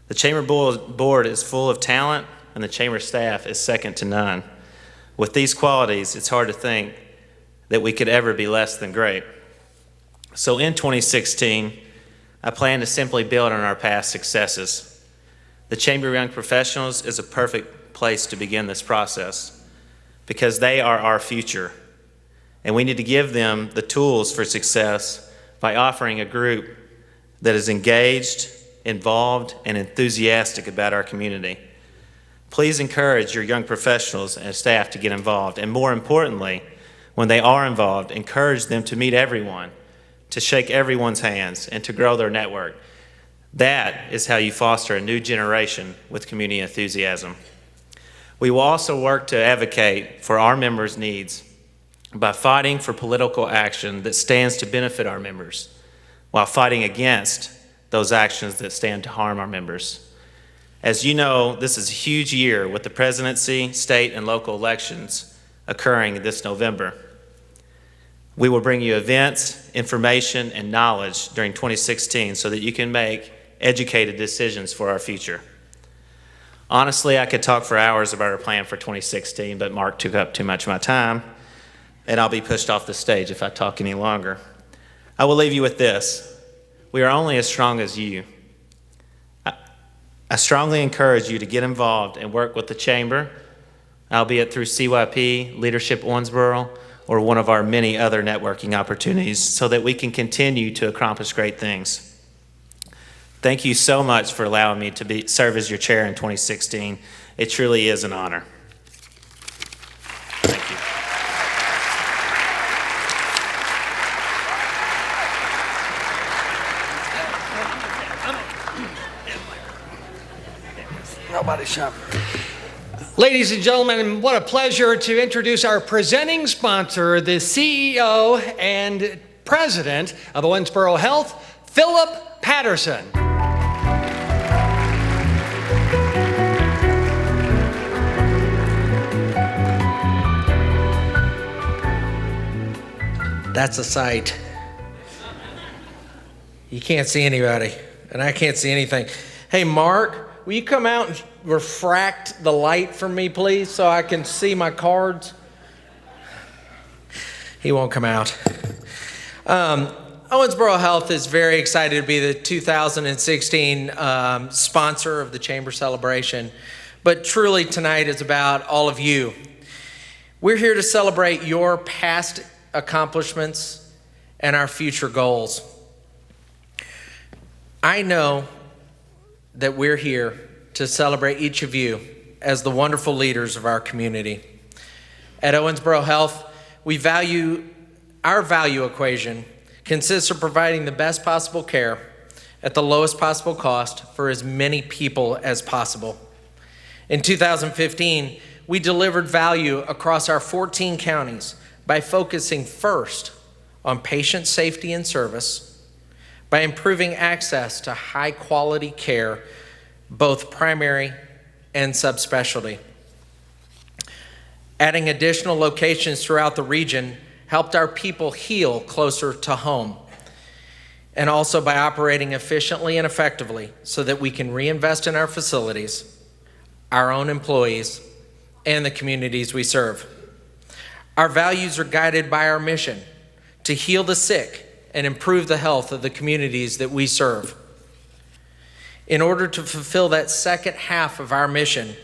The Chamber Board is full of talent, and the Chamber staff is second to none. With these qualities, it's hard to think that we could ever be less than great. So in 2016, I plan to simply build on our past successes. The Chamber of Young Professionals is a perfect place to begin this process because they are our future, and we need to give them the tools for success by offering a group that is engaged, involved, and enthusiastic about our community. Please encourage your young professionals and staff to get involved, and more importantly, when they are involved, encourage them to meet everyone, to shake everyone's hands, and to grow their network. That is how you foster a new generation with community enthusiasm. We will also work to advocate for our members' needs by fighting for political action that stands to benefit our members, while fighting against those actions that stand to harm our members. As you know, this is a huge year with the presidency, state, and local elections occurring this November. We will bring you events, information, and knowledge during 2016 so that you can make educated decisions for our future. Honestly, I could talk for hours about our plan for 2016, but Mark took up too much of my time, and I'll be pushed off the stage if I talk any longer. I will leave you with this. We are only as strong as you. I strongly encourage you to get involved and work with the Chamber, albeit through CYP, Leadership Owensboro, or one of our many other networking opportunities, so that we can continue to accomplish great things. Thank you so much for allowing me to serve as your chair in 2016. It truly is an honor. Thank you. Nobody shop. Ladies and gentlemen, what a pleasure to introduce our presenting sponsor, the CEO and President of Owensboro Health, Philip Patterson. That's a sight. You can't see anybody, and I can't see anything. Hey, Mark, will you come out and refract the light for me, please, so I can see my cards? He won't come out. Owensboro Health is very excited to be the 2016 sponsor of the Chamber Celebration, but truly tonight is about all of you. We're here to celebrate your past accomplishments and our future goals. I know that we're here to celebrate each of you as the wonderful leaders of our community. At Owensboro Health, our value equation consists of providing the best possible care at the lowest possible cost for as many people as possible. In 2015, we delivered value across our 14 counties by focusing first on patient safety and service, by improving access to high-quality care, both primary and subspecialty. Adding additional locations throughout the region helped our people heal closer to home, and also by operating efficiently and effectively so that we can reinvest in our facilities, our own employees, and the communities we serve. Our values are guided by our mission to heal the sick and improve the health of the communities that we serve. In order to fulfill that second half of our mission,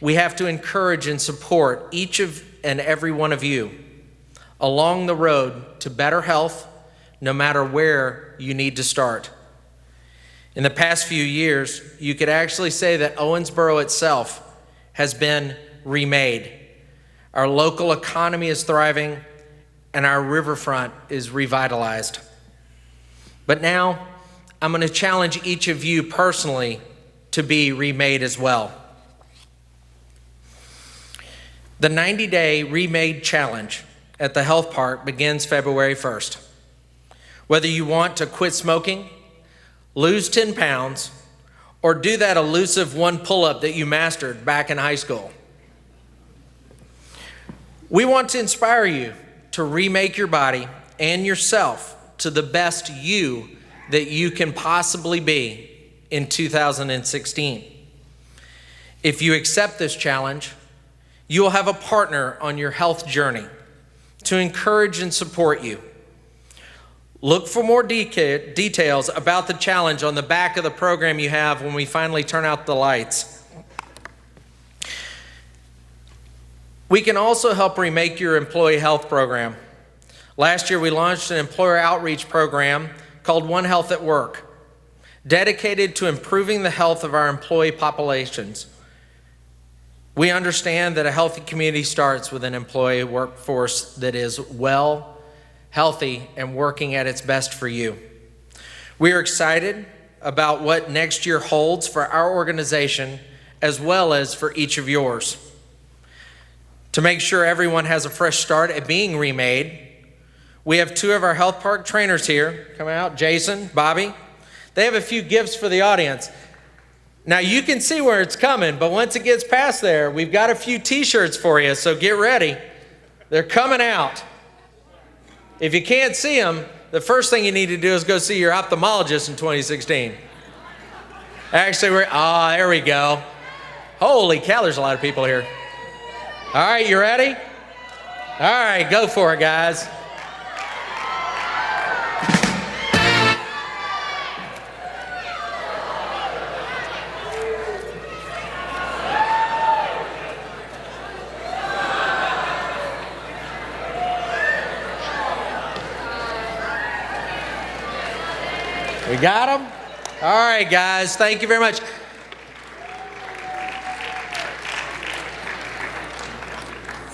we have to encourage and support each and every one of you along the road to better health, no matter where you need to start. In the past few years, you could actually say that Owensboro itself has been remade. Our local economy is thriving, and our riverfront is revitalized. But now, I'm going to challenge each of you personally to be remade as well. The 90-day Remade Challenge at the Health Park begins February 1st. Whether you want to quit smoking, lose 10 pounds, or do that elusive one pull-up that you mastered back in high school, we want to inspire you to remake your body and yourself to the best you that you can possibly be in 2016. If you accept this challenge, you will have a partner on your health journey to encourage and support you. Look for more details about the challenge on the back of the program you have when we finally turn out the lights. We can also help remake your employee health program. Last year, we launched an employer outreach program called One Health at Work, dedicated to improving the health of our employee populations. We understand that a healthy community starts with an employee workforce that is well, healthy, and working at its best for you. We are excited about what next year holds for our organization as well as for each of yours. To make sure everyone has a fresh start at being remade, we have two of our health park trainers here. Come out, Jason, Bobby. They have a few gifts for the audience. Now you can see where it's coming, but once it gets past there, we've got a few t-shirts for you, so get ready. They're coming out. If you can't see them, the first thing you need to do is go see your ophthalmologist in 2016. Actually, there we go. Holy cow, there's a lot of people here. All right, you ready? All right, go for it, guys. We got them? All right, guys, thank you very much.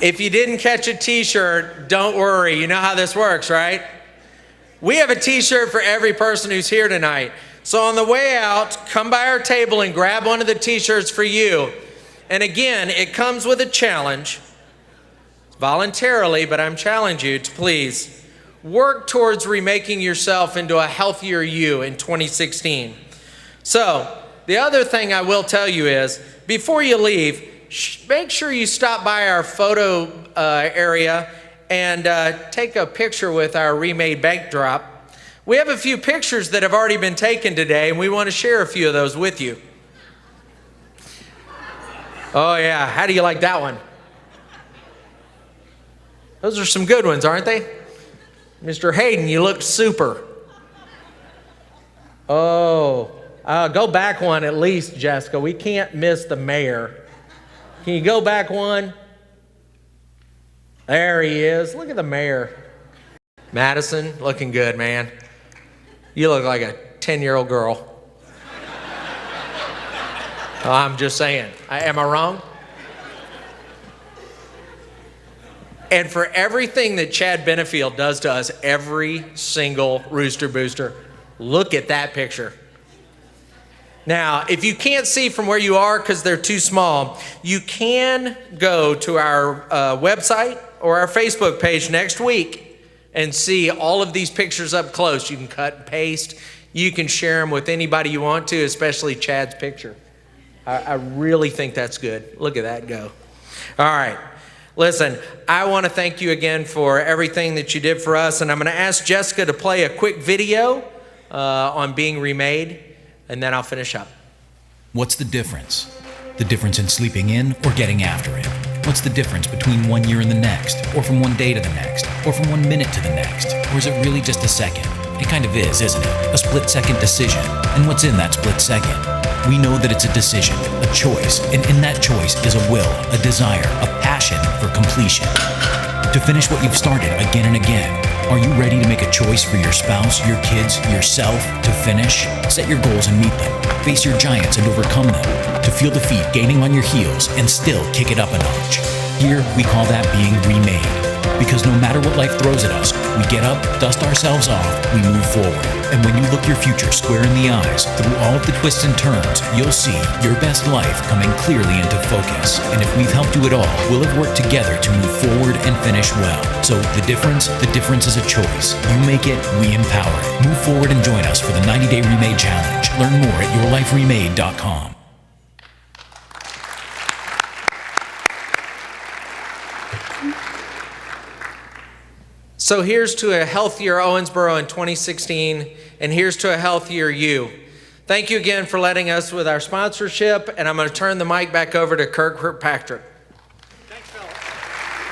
If you didn't catch a t-shirt, don't worry. You know how this works, right? We have a t-shirt for every person who's here tonight. So on the way out, come by our table and grab one of the t-shirts for you. And again, it comes with a challenge. Voluntarily, but I'm challenging you to please work towards remaking yourself into a healthier you in 2016. So, the other thing I will tell you is, before you leave, make sure you stop by our photo area and take a picture with our remade backdrop. We have a few pictures that have already been taken today, and we want to share a few of those with you. Oh yeah, how do you like that one? Those are some good ones, aren't they? Mr. Hayden, you look super. Oh, go back one at least, Jessica. We can't miss the mayor. Can you go back one? There he is. Look at the mayor. Madison, looking good, man. You look like a 10-year-old girl. Oh, I'm just saying. Am I wrong? And for everything that Chad Benefield does to us every single Rooster Booster, look at that picture. Now, if you can't see from where you are because they're too small, you can go to our website or our Facebook page next week and see all of these pictures up close. You can cut and paste. You can share them with anybody you want to, especially Chad's picture. I really think that's good. Look at that go. All right. Listen, I want to thank you again for everything that you did for us, and I'm going to ask Jessica to play a quick video on being remade, and then I'll finish up. What's the difference? The difference in sleeping in or getting after it? What's the difference between 1 year and the next, or from one day to the next, or from 1 minute to the next? Or is it really just a second? It kind of is, isn't it? A split-second decision. And what's in that split second? We know that it's a decision, a choice, and in that choice is a will, a desire, a passion for completion. To finish what you've started again and again. Are you ready to make a choice for your spouse, your kids, yourself, to finish? Set your goals and meet them. Face your giants and overcome them. To feel defeat gaining on your heels and still kick it up a notch. Here, we call that being remade. Because no matter what life throws at us, we get up, dust ourselves off, we move forward. And when you look your future square in the eyes, through all of the twists and turns, you'll see your best life coming clearly into focus. And if we've helped you at all, we'll have worked together to move forward and finish well. So the difference is a choice. You make it, we empower it. Move forward and join us for the 90-Day Remade Challenge. Learn more at yourliferemade.com. So here's to a healthier Owensboro in 2016, and here's to a healthier you. Thank you again for letting us with our sponsorship, and I'm going to turn the mic back over to Kirkpatrick. Thanks, Phil.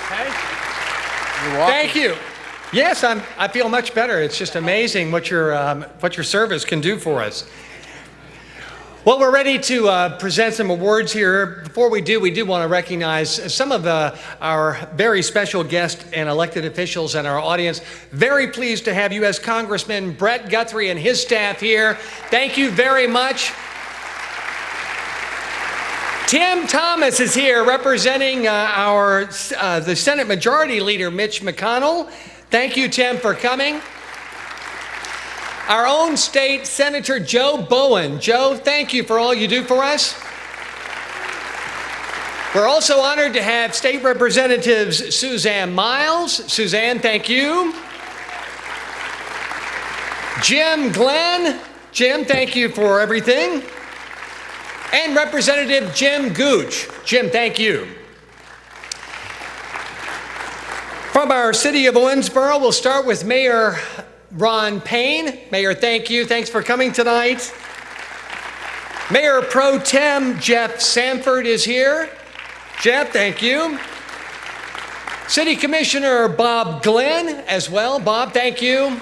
Okay. You're welcome. Thank you. Yes, I feel much better. It's just amazing what your service can do for us. Well, we're ready to present some awards here. Before we do want to recognize some of our very special guests and elected officials in our audience. Very pleased to have U.S. Congressman Brett Guthrie and his staff here. Thank you very much. Tim Thomas is here representing the Senate Majority Leader, Mitch McConnell. Thank you, Tim, for coming. Our own state Senator Joe Bowen. Joe, thank you for all you do for us. We're also honored to have State Representatives Suzanne Miles. Suzanne, thank you. Jim Glenn. Jim, thank you for everything. And Representative Jim Gooch. Jim, thank you. From our city of Owensboro, we'll start with Mayor Ron Payne. Mayor, thank you. Thanks for coming tonight. Mayor Pro Tem Jeff Sanford is here. Jeff, thank you. City Commissioner Bob Glenn as well. Bob, thank you.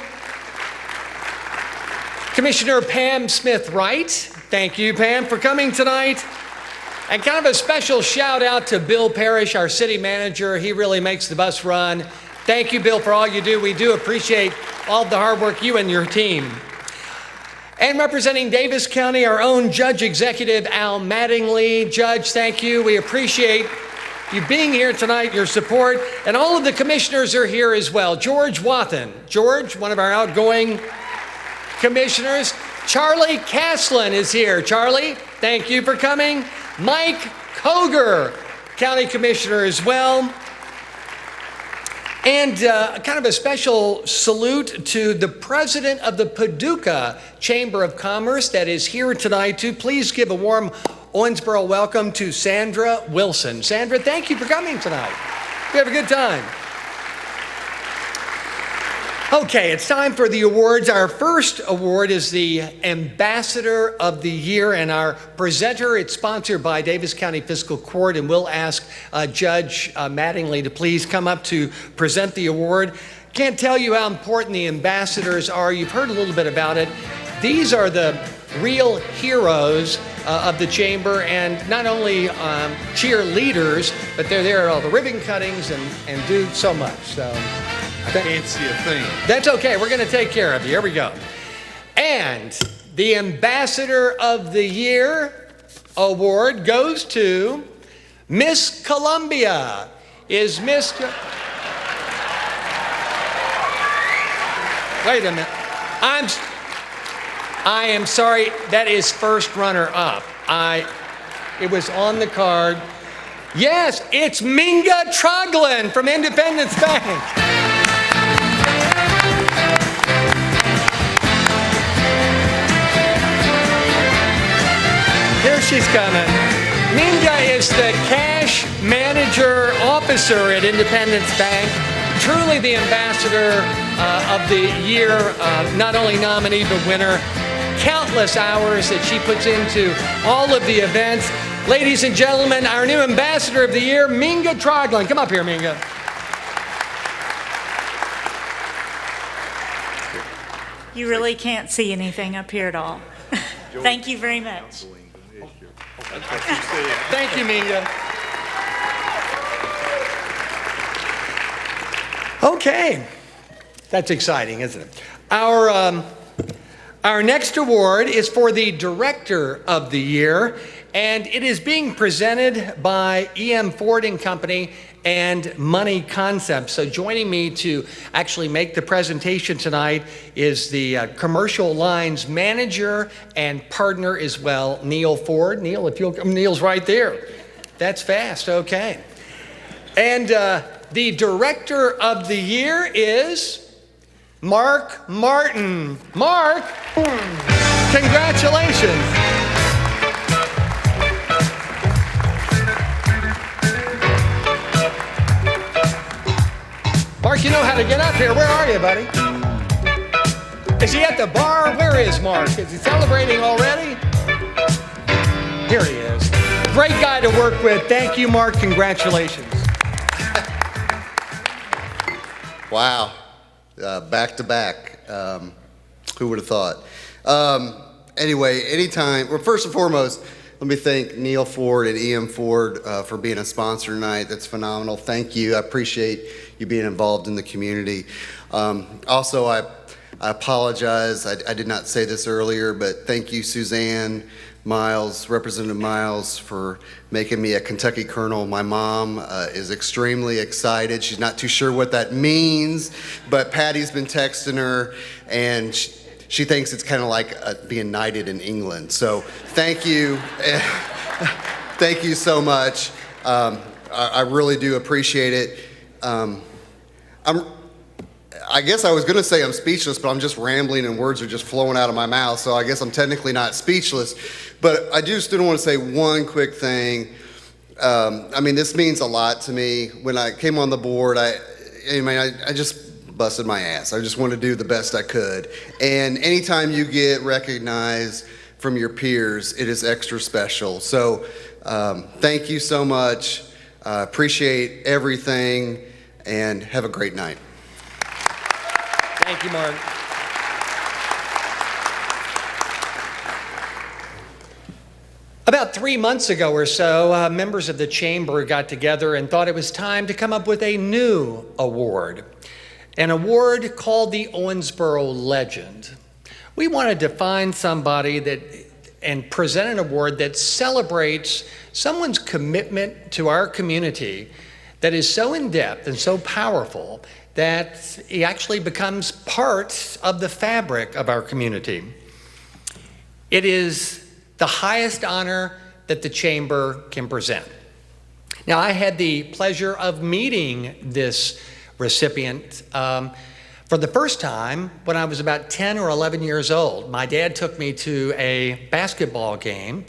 Commissioner Pam Smith-Wright. Thank you, Pam, for coming tonight. And kind of a special shout out to Bill Parrish, our city manager. He really makes the bus run. Thank you, Bill, for all you do. We do appreciate all of the hard work you and your team. And representing Davis County, our own Judge Executive Al Mattingly. Judge, thank you. We appreciate you being here tonight, your support. And all of the commissioners are here as well. George Wathen. George, one of our outgoing commissioners. Charlie Caslin is here. Charlie, thank you for coming. Mike Koger, County Commissioner as well. And kind of a special salute to the president of the Paducah Chamber of Commerce that is here tonight too. Please give a warm Owensboro welcome to Sandra Wilson. Sandra, thank you for coming tonight. We have a good time. Okay, it's time for the awards. Our first award is the Ambassador of the Year, and our presenter, it's sponsored by Davis County Fiscal Court, and we'll ask Judge Mattingly to please come up to present the award. Can't tell you how important the ambassadors are. You've heard a little bit about it. These are the real heroes of the chamber, and not only cheerleaders, but they're there at all the ribbon cuttings and do so much. So. I can't see a thing. That's okay. We're going to take care of you. Here we go. And the Ambassador of the Year award goes to Miss Columbia. Is Miss... Wait a minute. I am sorry. That is first runner-up. It was on the card. Yes, it's Minga Troglin from Independence Bank. Here she's coming. Minga is the cash manager officer at Independence Bank. Truly the ambassador of the year, not only nominee but winner. Countless hours that she puts into all of the events. Ladies and gentlemen, our new ambassador of the year, Minga Troglin. Come up here, Minga. You really can't see anything up here at all. Thank you very much. Thank you, Minga. Okay. That's exciting, isn't it? Our next award is for the Director of the Year, and it is being presented by E.M. Ford & Company and Money Concepts. So joining me to actually make the presentation tonight is the commercial lines manager and partner as well, Neil Ford. Neil, if you'll come, Neil's right there. That's fast, okay. And the Director of the Year is Mark Martin. Mark, congratulations. Mark, you know how to get up here. Where are you, buddy? Is he at the bar? Where is Mark? Is he celebrating already? Here he is. Great guy to work with. Thank you, Mark. Congratulations. Wow. Back to back. Who would have thought? Anyway, anytime, well, first and foremost, let me thank Neil Ford and EM Ford for being a sponsor tonight. That's phenomenal. Thank you. I appreciate you being involved in the community. Also, I apologize. I did not say this earlier, but thank you, Suzanne Miles, Representative Miles, for making me a Kentucky Colonel. My mom is extremely excited. She's not too sure what that means, but Patty's been texting her, and she thinks it's kind of like being knighted in England. So thank you. Thank you so much. I really do appreciate it. I guess I was going to say I'm speechless, but I'm just rambling and words are just flowing out of my mouth. So I guess I'm technically not speechless. But I do still want to say one quick thing. I mean, this means a lot to me. When I came on the board, I just busted my ass. I just wanted to do the best I could. And anytime you get recognized from your peers, it is extra special. So thank you so much. Appreciate everything, and have a great night. Thank you, Mark. About 3 months ago or so, members of the chamber got together and thought it was time to come up with a new award. An award called the Owensboro Legend. We wanted to find somebody and present an award that celebrates someone's commitment to our community that is so in-depth and so powerful that he actually becomes part of the fabric of our community. It is the highest honor that the chamber can present. Now, I had the pleasure of meeting this recipient for the first time when I was about 10 or 11 years old. My dad took me to a basketball game,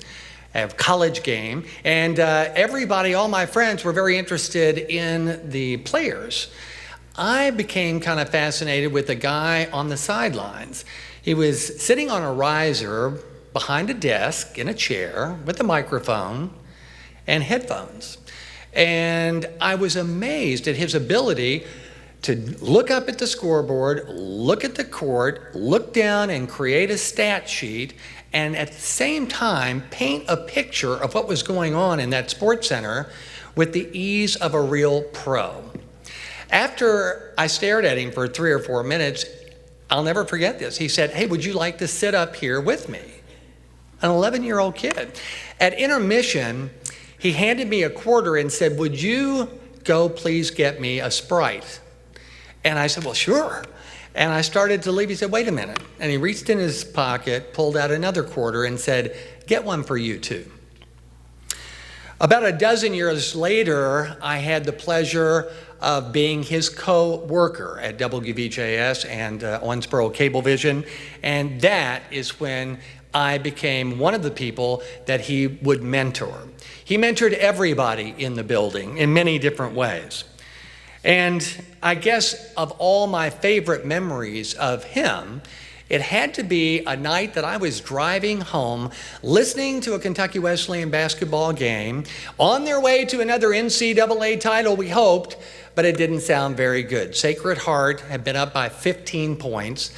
a college game, and everybody, all my friends, were very interested in the players. I became kind of fascinated with a guy on the sidelines. He was sitting on a riser behind a desk in a chair with a microphone and headphones. And I was amazed at his ability to look up at the scoreboard, look at the court, look down and create a stat sheet, and at the same time paint a picture of what was going on in that sports center with the ease of a real pro. After I stared at him for 3 or 4 minutes, I'll never forget this. He said, "Hey, would you like to sit up here with me?" An 11-year-old kid. At intermission, he handed me a quarter and said, "Would you go please get me a Sprite?" And I said, "Well, sure." And I started to leave. He said, "Wait a minute." And he reached in his pocket, pulled out another quarter and said, "Get one for you too." About a dozen years later, I had the pleasure of being his co-worker at WVJS and Owensboro Cablevision, and that is when I became one of the people that he would mentor. He mentored everybody in the building in many different ways. And I guess of all my favorite memories of him, it had to be a night that I was driving home, listening to a Kentucky Wesleyan basketball game, on their way to another NCAA title, we hoped, but it didn't sound very good. Sacred Heart had been up by 15 points,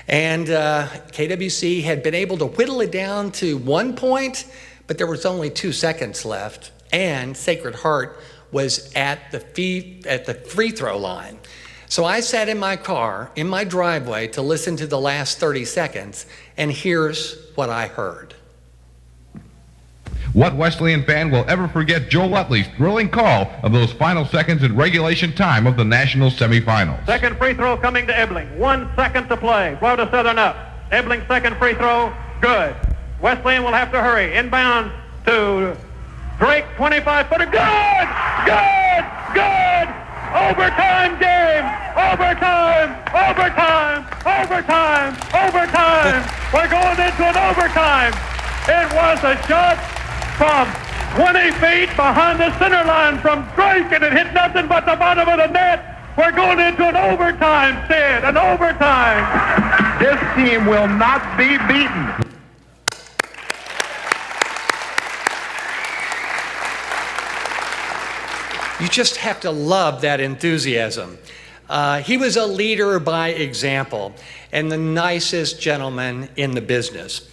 and KWC had been able to whittle it down to 1 point, but there was only 2 seconds left, and Sacred Heart was at the free throw line. So I sat in my car, in my driveway, to listen to the last 30 seconds, and here's what I heard. What Wesleyan fan will ever forget Joe Utley's thrilling call of those final seconds in regulation time of the national semifinals? Second free throw coming to Ebling. 1 second to play. Florida Southern up. Ebling second free throw. Good. Wesleyan will have to hurry. Inbound to Drake, 25-footer. Good! Good! Good! Overtime game! Overtime! Overtime! Overtime! Overtime! We're going into an overtime. It was a shot from 20 feet behind the center line from Drake, and it hit nothing but the bottom of the net. We're going into an overtime, Sid, an overtime. This team will not be beaten. You just have to love that enthusiasm. He was a leader by example and the nicest gentleman in the business.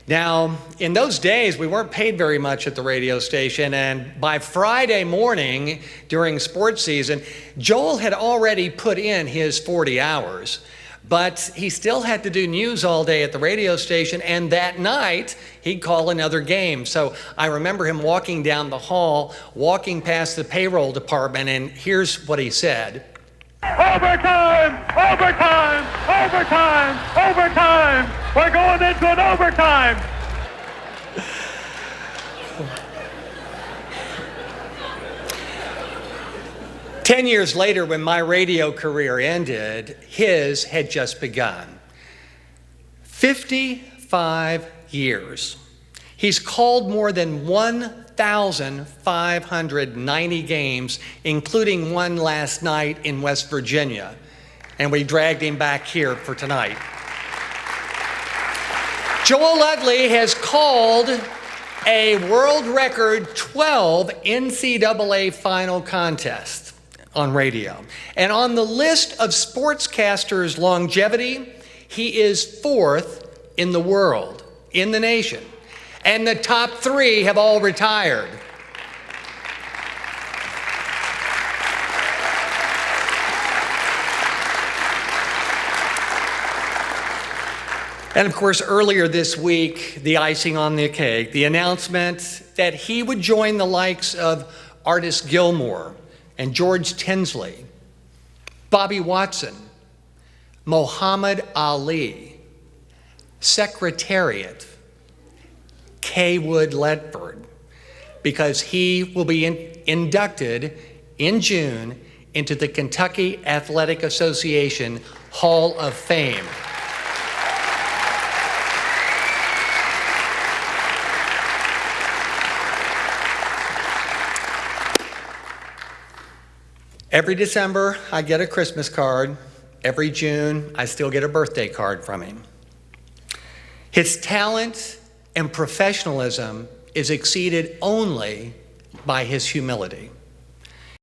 Now, in those days, we weren't paid very much at the radio station, and by Friday morning during sports season, Joel had already put in his 40 hours. But he still had to do news all day at the radio station, and that night he'd call another game. So I remember him walking down the hall, walking past the payroll department, and here's what he said. Overtime! Overtime! Overtime! Overtime! We're going into an overtime! 10 years later, when my radio career ended, his had just begun. 55 years. He's called more than 1,590 games, including one last night in West Virginia. And we dragged him back here for tonight. Joel Utley has called a world record 12 NCAA final contests on radio. And on the list of sportscasters' longevity, he is 4th in the world, in the nation. And the top 3 have all retired. And of course, earlier this week, the icing on the cake, the announcement that he would join the likes of Artis Gilmore and George Tinsley, Bobby Watson, Muhammad Ali, Secretariat, K. Wood Ledford, because he will be inducted in June into the Kentucky Athletic Association Hall of Fame. Every December, I get a Christmas card. Every June, I still get a birthday card from him. His talent and professionalism is exceeded only by his humility.